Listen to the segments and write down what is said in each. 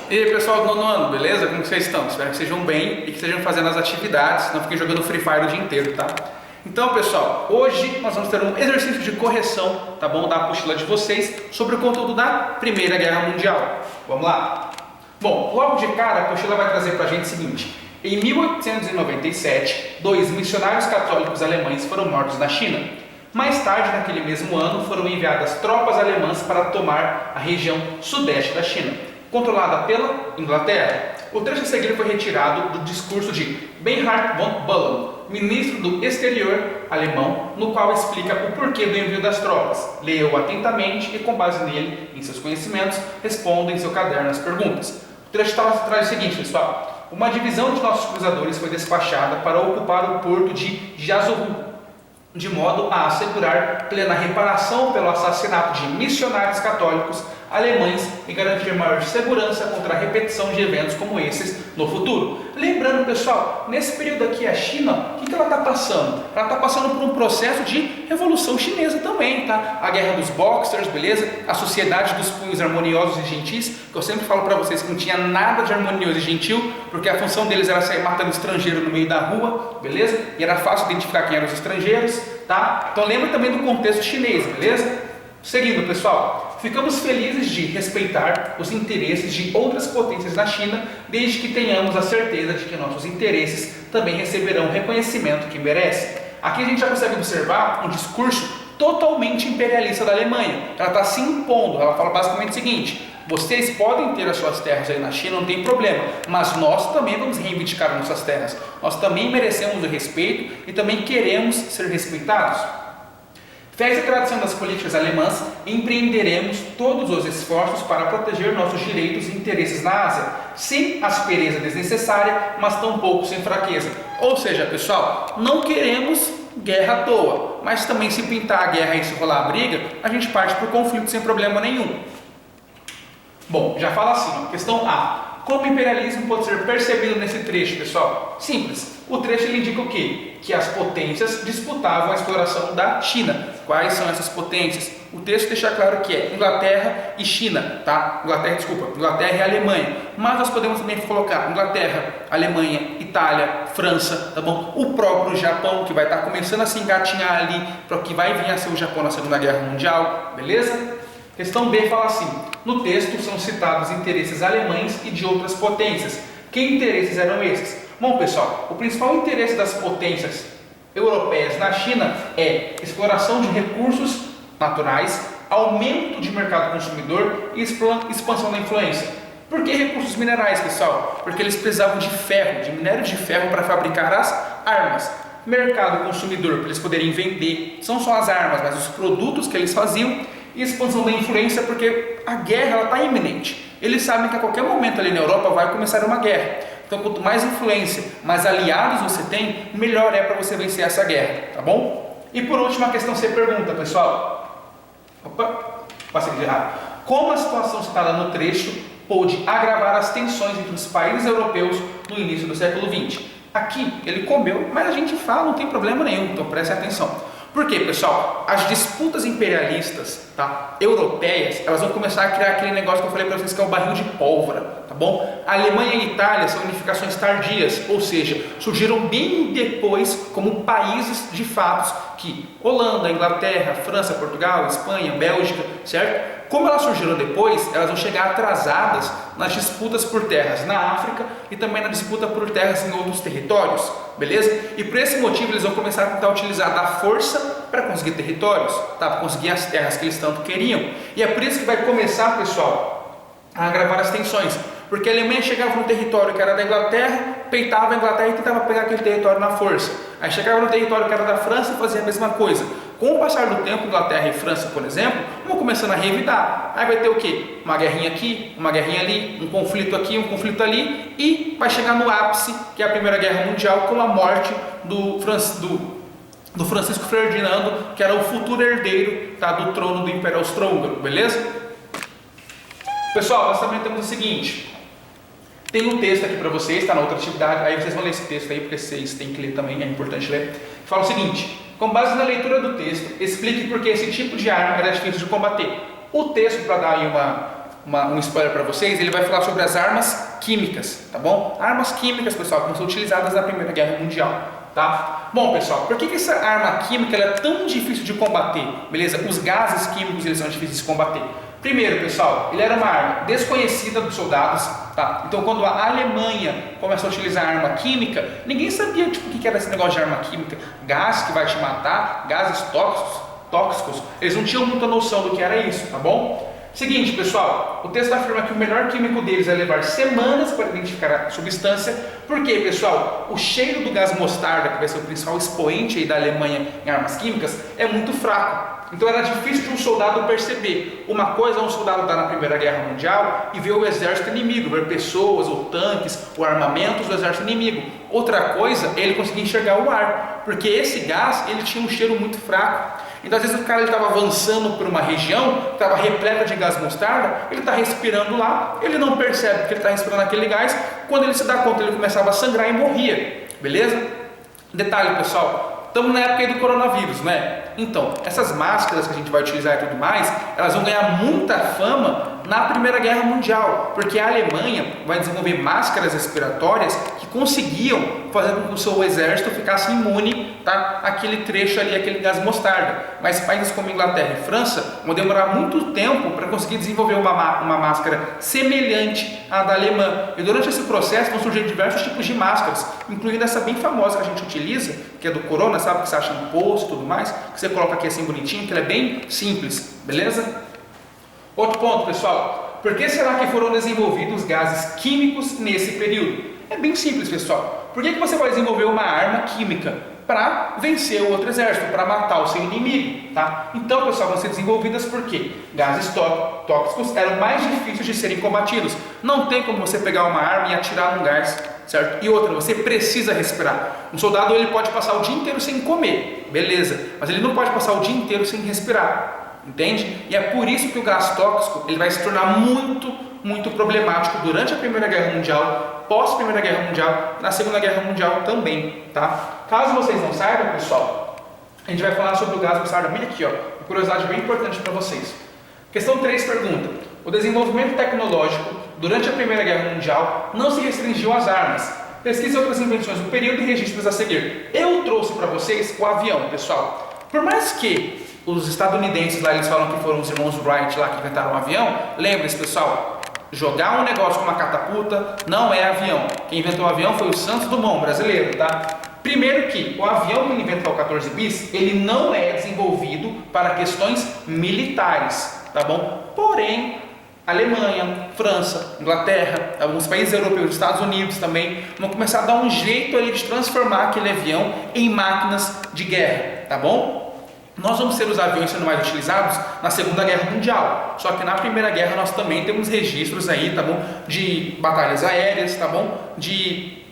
E aí pessoal do nono ano, beleza? Como vocês estão? Espero que estejam bem e que estejam fazendo as atividades, não fiquem jogando Free Fire o dia inteiro, tá? Então pessoal, hoje nós vamos ter um exercício de correção, tá bom? Da apostila de vocês sobre o conteúdo da Primeira Guerra Mundial. Vamos lá? Bom, logo de cara a apostila vai trazer pra gente o seguinte: em 1897, 2 missionários católicos alemães foram mortos na China. Mais tarde, naquele mesmo ano, foram enviadas tropas alemãs para tomar a região sudeste da China, controlada pela Inglaterra. O trecho a seguir foi retirado do discurso de Bernhard von Bülow, ministro do exterior alemão, no qual explica o porquê do envio das tropas. Leia-o atentamente e, com base nele, em seus conhecimentos, responda em seu caderno as perguntas. O trecho traz o seguinte, pessoal: uma divisão de nossos cruzadores foi despachada para ocupar o porto de Jazoru, de modo a assegurar plena reparação pelo assassinato de missionários católicos alemães e garantir maior segurança contra a repetição de eventos como esses no futuro. Lembrando, pessoal, nesse período aqui a China, o que ela está passando? Ela está passando por um processo de revolução chinesa também, tá? A guerra dos boxers, beleza? A sociedade dos punhos harmoniosos e gentis, que eu sempre falo para vocês que não tinha nada de harmonioso e gentil, porque a função deles era sair matando estrangeiro no meio da rua, beleza? E era fácil identificar quem eram os estrangeiros, tá? Então lembra também do contexto chinês, beleza? Seguindo, pessoal, ficamos felizes de respeitar os interesses de outras potências na China, desde que tenhamos a certeza de que nossos interesses também receberão o reconhecimento que merecem. Aqui a gente já consegue observar um discurso totalmente imperialista da Alemanha. Ela está se impondo, ela fala basicamente o seguinte: vocês podem ter as suas terras aí na China, não tem problema, mas nós também vamos reivindicar as nossas terras. Nós também merecemos o respeito e também queremos ser respeitados. Fez a tradição das políticas alemãs, empreenderemos todos os esforços para proteger nossos direitos e interesses na Ásia, sem aspereza desnecessária, mas tampouco sem fraqueza. Ou seja, pessoal, não queremos guerra à toa, mas também se pintar a guerra e se rolar a briga, a gente parte para o conflito sem problema nenhum. Bom, já fala assim, ó, questão A. Como o imperialismo pode ser percebido nesse trecho, pessoal? Simples. O trecho ele indica o quê? Que as potências disputavam a exploração da China. Quais são essas potências? O texto deixa claro que é Inglaterra e China, tá? Inglaterra e Alemanha. Mas nós podemos também colocar Inglaterra, Alemanha, Itália, França, tá bom? O próprio Japão, que vai estar começando a se engatinhar ali para o que vai vir a ser o Japão na Segunda Guerra Mundial, beleza? Questão B fala assim: no texto são citados interesses alemães e de outras potências. Que interesses eram esses? Bom, pessoal, o principal interesse das potências europeias na China é exploração de recursos naturais, aumento de mercado consumidor e expansão da influência. Por que recursos minerais, pessoal? Porque eles precisavam de ferro, de minério de ferro para fabricar as armas. Mercado consumidor, para eles poderem vender, não só as armas, mas os produtos que eles faziam. E expansão da influência, porque a guerra está iminente. Eles sabem que a qualquer momento ali na Europa vai começar uma guerra. Então, quanto mais influência, mais aliados você tem, melhor é para você vencer essa guerra, tá bom? E por último, a questão C pergunta, pessoal. Passei de errado. Como a situação citada no trecho pôde agravar as tensões entre os países europeus no início do século XX? Aqui, ele comeu, mas a gente fala, não tem problema nenhum, então prestem atenção. Por quê, pessoal? As disputas imperialistas, tá, europeias, elas vão começar a criar aquele negócio que eu falei para vocês que é o barril de pólvora, tá bom? A Alemanha e a Itália são unificações tardias, ou seja, surgiram bem depois como países de fato que Holanda, Inglaterra, França, Portugal, Espanha, Bélgica, certo? Como elas surgiram depois, elas vão chegar atrasadas nas disputas por terras na África e também na disputa por terras em outros territórios, beleza? E por esse motivo eles vão começar a tentar utilizar da força para conseguir territórios, tá? Para conseguir as terras que eles tanto queriam. E é por isso que vai começar, pessoal, a agravar as tensões. Porque a Alemanha chegava no território que era da Inglaterra, peitava a Inglaterra e tentava pegar aquele território na força. Aí chegava no território que era da França e fazia a mesma coisa. Com o passar do tempo, Inglaterra e França, por exemplo, vão começando a revidar. Aí vai ter o quê? Uma guerrinha aqui, uma guerrinha ali, um conflito aqui, um conflito ali, e vai chegar no ápice, que é a Primeira Guerra Mundial, com a morte do Francisco Ferdinando, que era o futuro herdeiro, tá, do trono do Império Austro-Húngaro, beleza? Pessoal, nós também temos o seguinte: tem um texto aqui para vocês, está na outra atividade, aí vocês vão ler esse texto aí, porque vocês têm que ler também, é importante ler. Fala o seguinte: com base na leitura do texto, explique por que esse tipo de arma era difícil de combater. O texto, para dar aí um spoiler para vocês, ele vai falar sobre as armas químicas, tá bom? Armas químicas, pessoal, que são utilizadas na Primeira Guerra Mundial, tá? Bom, pessoal, por que essa arma química ela é tão difícil de combater? Beleza? Os gases químicos eles são difíceis de combater. Primeiro, pessoal, ele era uma arma desconhecida dos soldados, tá? Então, quando a Alemanha começou a utilizar arma química, ninguém sabia tipo, o que era esse negócio de arma química, gás que vai te matar, gases tóxicos. Eles não tinham muita noção do que era isso, tá bom? Seguinte, pessoal, o texto afirma que o melhor químico deles é levar semanas para identificar a substância. Por quê, pessoal? O cheiro do gás mostarda, que vai ser o principal expoente aí da Alemanha em armas químicas, é muito fraco. Então era difícil de um soldado perceber. Uma coisa é um soldado estar na Primeira Guerra Mundial e ver o exército inimigo, ver pessoas ou tanques ou armamentos do exército inimigo. Outra coisa é ele conseguir enxergar o ar, porque esse gás ele tinha um cheiro muito fraco. Então às vezes o cara estava avançando por uma região que estava repleta de gás mostarda, ele está respirando lá, ele não percebe que ele está respirando aquele gás, quando ele se dá conta ele começava a sangrar e morria, beleza? Detalhe, pessoal, estamos na época aí do coronavírus, né? Então, essas máscaras que a gente vai utilizar e tudo mais, elas vão ganhar muita fama na Primeira Guerra Mundial, porque a Alemanha vai desenvolver máscaras respiratórias que conseguiam fazer com que o seu exército ficasse imune, tá, àquele trecho ali, aquele gás mostarda. Mas países como Inglaterra e França vão demorar muito tempo para conseguir desenvolver uma máscara semelhante à da alemã. E durante esse processo vão surgir diversos tipos de máscaras, incluindo essa bem famosa que a gente utiliza, que é do Corona, sabe, que você acha no posto e tudo mais, que você coloca aqui assim bonitinho, que ela é bem simples, beleza? Outro ponto, pessoal, por que será que foram desenvolvidos gases químicos nesse período? É bem simples, pessoal. Por que você vai desenvolver uma arma química? Para vencer o outro exército, para matar o seu inimigo, tá? Então, pessoal, vão ser desenvolvidas porque gases tóxicos eram mais difíceis de serem combatidos. Não tem como você pegar uma arma e atirar num gás, certo? E outra, você precisa respirar. Um soldado ele pode passar o dia inteiro sem comer, beleza? Mas ele não pode passar o dia inteiro sem respirar. Entende? E é por isso que o gás tóxico ele vai se tornar muito problemático durante a Primeira Guerra Mundial, pós Primeira Guerra Mundial, na Segunda Guerra Mundial também, tá? Caso vocês não saibam, pessoal, a gente vai falar sobre o gás mostarda bem aqui, ó, uma curiosidade bem importante para vocês. Questão 3 pergunta: o desenvolvimento tecnológico durante a Primeira Guerra Mundial não se restringiu às armas. Pesquise outras invenções do período e registros a seguir. Eu trouxe para vocês o avião, pessoal. Por mais que os estadunidenses lá, eles falam que foram os irmãos Wright lá que inventaram o avião, lembre-se, pessoal, jogar um negócio com uma catapulta não é avião. Quem inventou o avião foi o Santos Dumont, brasileiro, tá? Primeiro que o avião que ele inventou, o 14 bis, ele não é desenvolvido para questões militares, tá bom? Porém, Alemanha, França, Inglaterra, alguns países europeus, Estados Unidos também, vão começar a dar um jeito ali de transformar aquele avião em máquinas de guerra, tá bom? Nós vamos ter os aviões sendo mais utilizados na Segunda Guerra Mundial, só que na Primeira Guerra nós também temos registros aí, tá bom? De batalhas aéreas, tá bom? De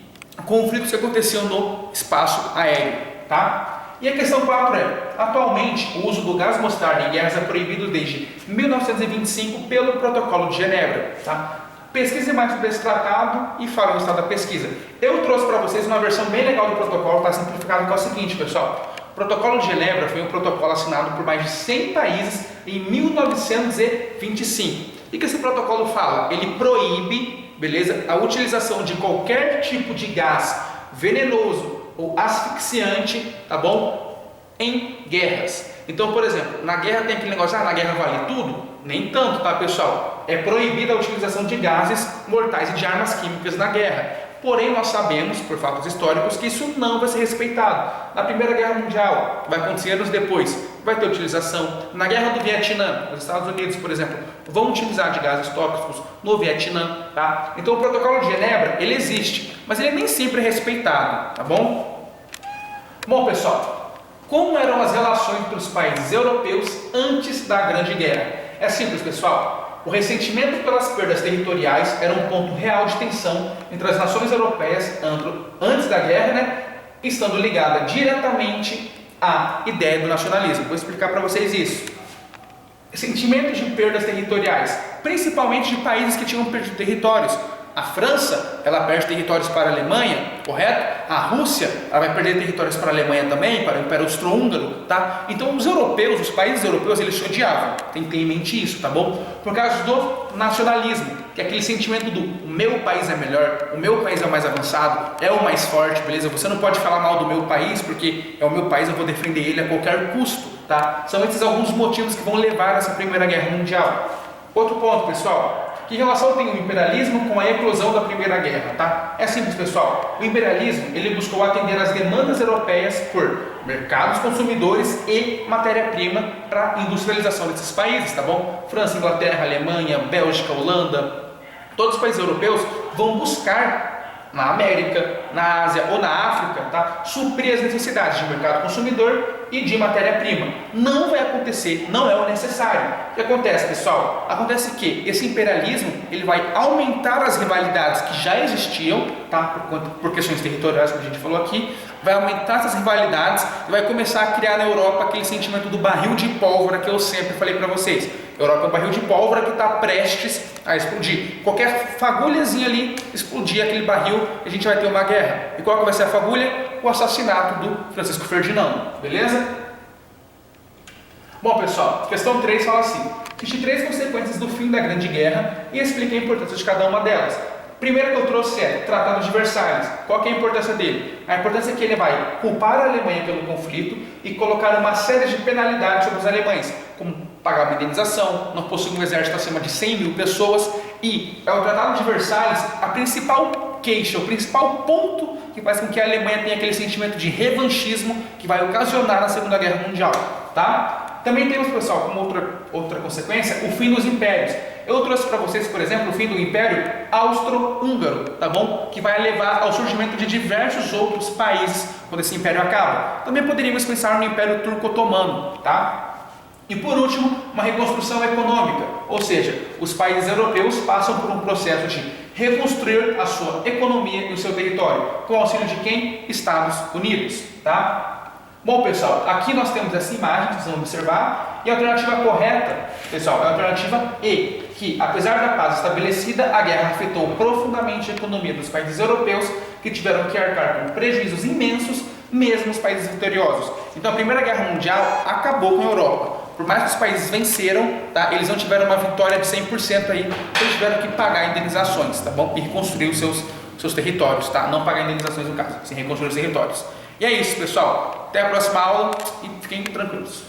conflitos que aconteciam no espaço aéreo, tá? E a questão 4 é, atualmente o uso do gás mostarda em guerras é proibido desde 1925 pelo Protocolo de Genebra, tá? Pesquise mais sobre esse tratado e fale o estado da pesquisa. Eu trouxe para vocês uma versão bem legal do protocolo, tá simplificado, que é o seguinte, pessoal. O Protocolo de Genebra foi um protocolo assinado por mais de 100 países em 1925. E que esse protocolo fala? Ele proíbe, beleza, a utilização de qualquer tipo de gás venenoso ou asfixiante, tá bom? Em guerras. Então, por exemplo, na guerra tem aquele negócio, na guerra vale tudo? Nem tanto, tá, pessoal? É proibida a utilização de gases mortais e de armas químicas na guerra. Porém, nós sabemos, por fatos históricos, que isso não vai ser respeitado. Na Primeira Guerra Mundial, vai acontecer anos depois, vai ter utilização. Na Guerra do Vietnã, os Estados Unidos, por exemplo, vão utilizar de gases tóxicos no Vietnã, tá? Então, o Protocolo de Genebra, ele existe, mas ele nem sempre é respeitado, tá bom? Bom, pessoal, como eram as relações entre os países europeus antes da Grande Guerra? É simples, pessoal. O ressentimento pelas perdas territoriais era um ponto real de tensão entre as nações europeias antes da guerra, né, estando ligada diretamente à ideia do nacionalismo. Vou explicar para vocês isso. Sentimentos de perdas territoriais, principalmente de países que tinham perdido territórios. A França, ela perde territórios para a Alemanha, correto? A Rússia, ela vai perder territórios para a Alemanha também, para o Império Austro-Húngaro, tá? Então os europeus, os países europeus, eles se odiavam. Tem que ter em mente isso, tá bom? Por causa do nacionalismo, que é aquele sentimento do o meu país é melhor, o meu país é o mais avançado, é o mais forte, beleza? Você não pode falar mal do meu país, porque é o meu país, eu vou defender ele a qualquer custo, tá? São esses alguns motivos que vão levar a essa Primeira Guerra Mundial. Outro ponto, pessoal. Que relação tem o imperialismo com a eclosão da Primeira Guerra, tá? É simples, pessoal. O imperialismo, ele buscou atender às demandas europeias por mercados consumidores e matéria-prima para a industrialização desses países, tá bom? França, Inglaterra, Alemanha, Bélgica, Holanda, todos os países europeus vão buscar na América, na Ásia ou na África, tá? Suprir as necessidades de mercado consumidor e de matéria-prima. Não vai acontecer, não é o necessário. O que acontece, pessoal? Acontece que esse imperialismo ele vai aumentar as rivalidades que já existiam, tá? Por questões territoriais, como a gente falou aqui, vai aumentar essas rivalidades e vai começar a criar na Europa aquele sentimento do barril de pólvora que eu sempre falei para vocês. A Europa é um barril de pólvora que está prestes a explodir. Qualquer fagulhazinha ali, explodir aquele barril, a gente vai ter uma guerra. E qual que vai ser a fagulha? O assassinato do Francisco Ferdinando, beleza? Bom, pessoal, questão 3 fala assim: cite 3 consequências do fim da Grande Guerra e explique a importância de cada uma delas. Primeiro que eu trouxe é o Tratado de Versalhes. Qual que é a importância dele? A importância é que ele vai culpar a Alemanha pelo conflito e colocar uma série de penalidades sobre os alemães, como pagar uma indenização, não possuir um exército acima de 100 mil pessoas. E é o Tratado de Versalhes a principal queixa, o principal ponto que faz com que a Alemanha tenha aquele sentimento de revanchismo que vai ocasionar na Segunda Guerra Mundial, tá? Também temos, pessoal, como outra consequência, o fim dos impérios. Eu trouxe para vocês, por exemplo, o fim do Império Austro-Húngaro, tá bom? Que vai levar ao surgimento de diversos outros países quando esse império acaba. Também poderíamos pensar no Império Turco-Otomano, tá? E por último, uma reconstrução econômica, ou seja, os países europeus passam por um processo de reconstruir a sua economia e o seu território, com o auxílio de quem? Estados Unidos, tá? Bom, pessoal, aqui nós temos essa imagem, vocês vão observar, e a alternativa correta, pessoal, é a alternativa E, que apesar da paz estabelecida, a guerra afetou profundamente a economia dos países europeus, que tiveram que arcar com prejuízos imensos, mesmo os países vitoriosos. Então a Primeira Guerra Mundial acabou com a Europa. Por mais que os países venceram, tá, eles não tiveram uma vitória de 100% aí, eles tiveram que pagar indenizações, tá bom? E reconstruir os seus territórios, tá? Não pagar indenizações no caso, sim reconstruir os territórios. E é isso, pessoal. Até a próxima aula e fiquem tranquilos.